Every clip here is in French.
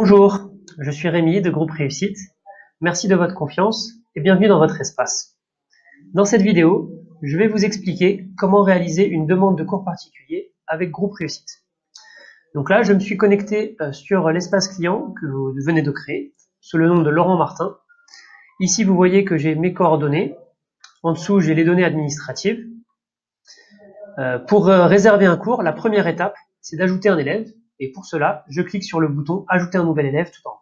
Bonjour, je suis Rémi de Groupe Réussite. Merci de votre confiance et bienvenue dans votre espace. Dans cette vidéo, je vais vous expliquer comment réaliser une demande de cours particulier avec Groupe Réussite. Donc là, je me suis connecté sur l'espace client que vous venez de créer, sous le nom de Laurent Martin. Ici, vous voyez que j'ai mes coordonnées. En dessous, j'ai les données administratives. Pour réserver un cours, la première étape, c'est d'ajouter un élève. Et pour cela, je clique sur le bouton « Ajouter un nouvel élève » tout en haut.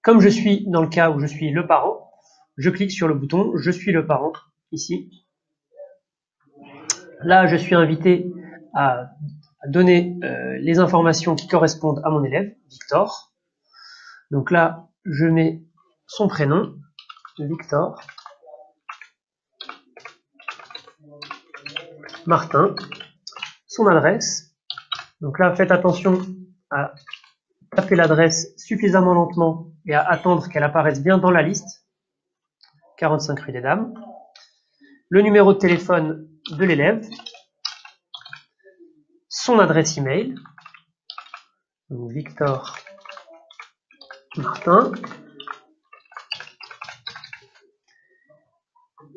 Comme je suis dans le cas où je suis le parent, je clique sur le bouton « Je suis le parent » ici. Là, je suis invité à donner les informations qui correspondent à mon élève, Victor. Donc là, je mets son prénom, Victor Martin, son adresse. Donc là, faites attention à taper l'adresse suffisamment lentement et à attendre qu'elle apparaisse bien dans la liste. 45 rue des Dames. Le numéro de téléphone de l'élève. Son adresse email. Donc Victor Martin.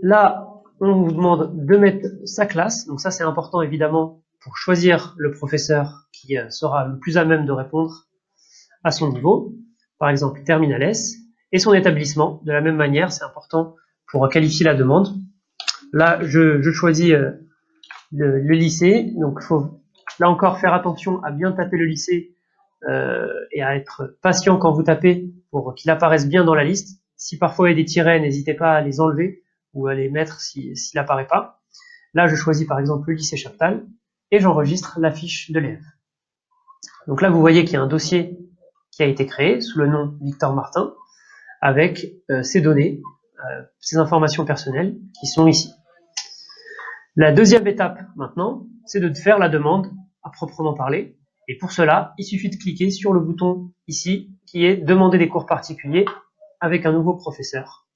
Là, on vous demande de mettre sa classe. Donc ça, c'est important évidemment pour choisir le professeur qui sera le plus à même de répondre à son niveau. Par exemple, Terminal S. Et son établissement. De la même manière, c'est important pour qualifier la demande. Là, je choisis le lycée. Donc, il faut là encore faire attention à bien taper le lycée et à être patient quand vous tapez pour qu'il apparaisse bien dans la liste. Si parfois il y a des tirets, n'hésitez pas à les enlever ou à les mettre s'il n'apparaît pas. Là, je choisis par exemple le lycée Chaptal et j'enregistre la fiche de l'élève. Donc là, vous voyez qu'il y a un dossier qui a été créé sous le nom Victor Martin avec ces données, ces informations personnelles qui sont ici. La deuxième étape maintenant, c'est de faire la demande à proprement parler. Et pour cela, il suffit de cliquer sur le bouton ici qui est demander des cours particuliers avec un nouveau professeur.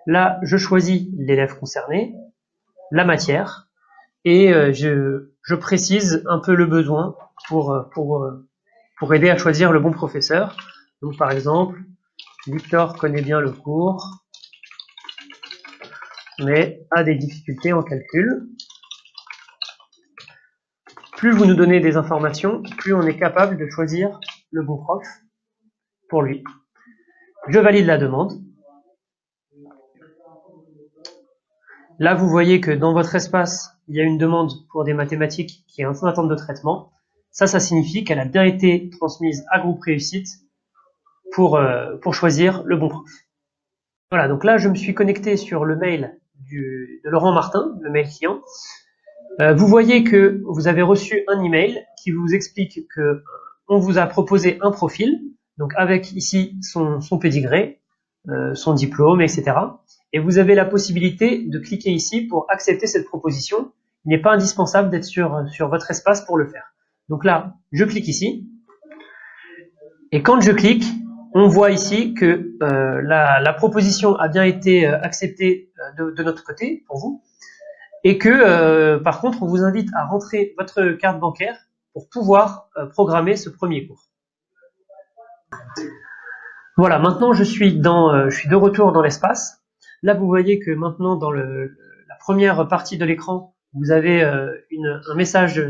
Là, je choisis l'élève concerné, la matière et je précise un peu le besoin pour aider à choisir le bon professeur. Donc par exemple, Victor connaît bien le cours, mais a des difficultés en calcul. Plus vous nous donnez des informations, plus on est capable de choisir le bon prof pour lui. Je valide la demande. Là, vous voyez que dans votre espace, il y a une demande pour des mathématiques qui est en attente de traitement. Ça signifie qu'elle a bien été transmise à Groupe Réussite pour choisir le bon prof. Voilà, donc là, je me suis connecté sur le mail de Laurent Martin, le mail client. Vous voyez que vous avez reçu un email qui vous explique que on vous a proposé un profil, donc avec ici son pédigré, son diplôme, etc. Et vous avez la possibilité de cliquer ici pour accepter cette proposition. Il n'est pas indispensable d'être sur votre espace pour le faire. Donc là, je clique ici. Et quand je clique, on voit ici que la proposition a bien été acceptée de notre côté, pour vous. Et que, par contre, on vous invite à rentrer votre carte bancaire pour pouvoir programmer ce premier cours. Voilà, maintenant je suis de retour dans l'espace. Là, vous voyez que maintenant, dans la première partie de l'écran, vous avez un message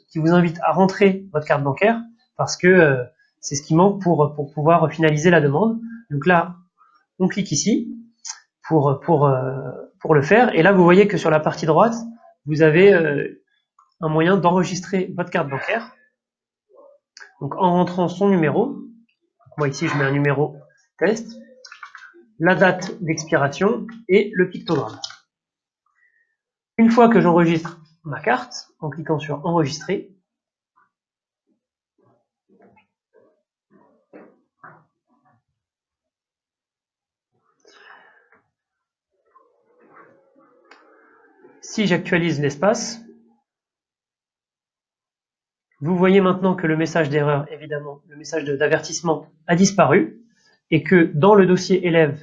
qui vous invite à rentrer votre carte bancaire parce que c'est ce qui manque pour pouvoir finaliser la demande. Donc là, on clique ici pour le faire. Et là, vous voyez que sur la partie droite, vous avez un moyen d'enregistrer votre carte bancaire. Donc en rentrant son numéro, moi ici je mets un numéro test, la date d'expiration et le pictogramme. Une fois que j'enregistre ma carte, en cliquant sur enregistrer, si j'actualise l'espace, vous voyez maintenant que le message d'erreur, évidemment, le message d'avertissement a disparu et que dans le dossier élève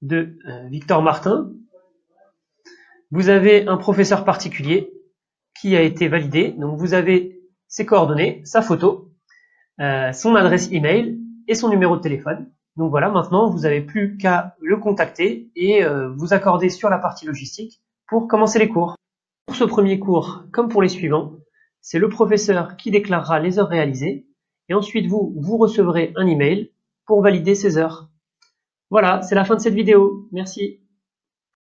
de Victor Martin, vous avez un professeur particulier qui a été validé. Donc vous avez ses coordonnées, sa photo. son adresse email et son numéro de téléphone. Donc voilà, maintenant vous n'avez plus qu'à le contacter et vous accorder sur la partie logistique pour commencer les cours. Pour ce premier cours, comme pour les suivants, c'est le professeur qui déclarera les heures réalisées et ensuite vous recevrez un email pour valider ces heures. Voilà, c'est la fin de cette vidéo. Merci.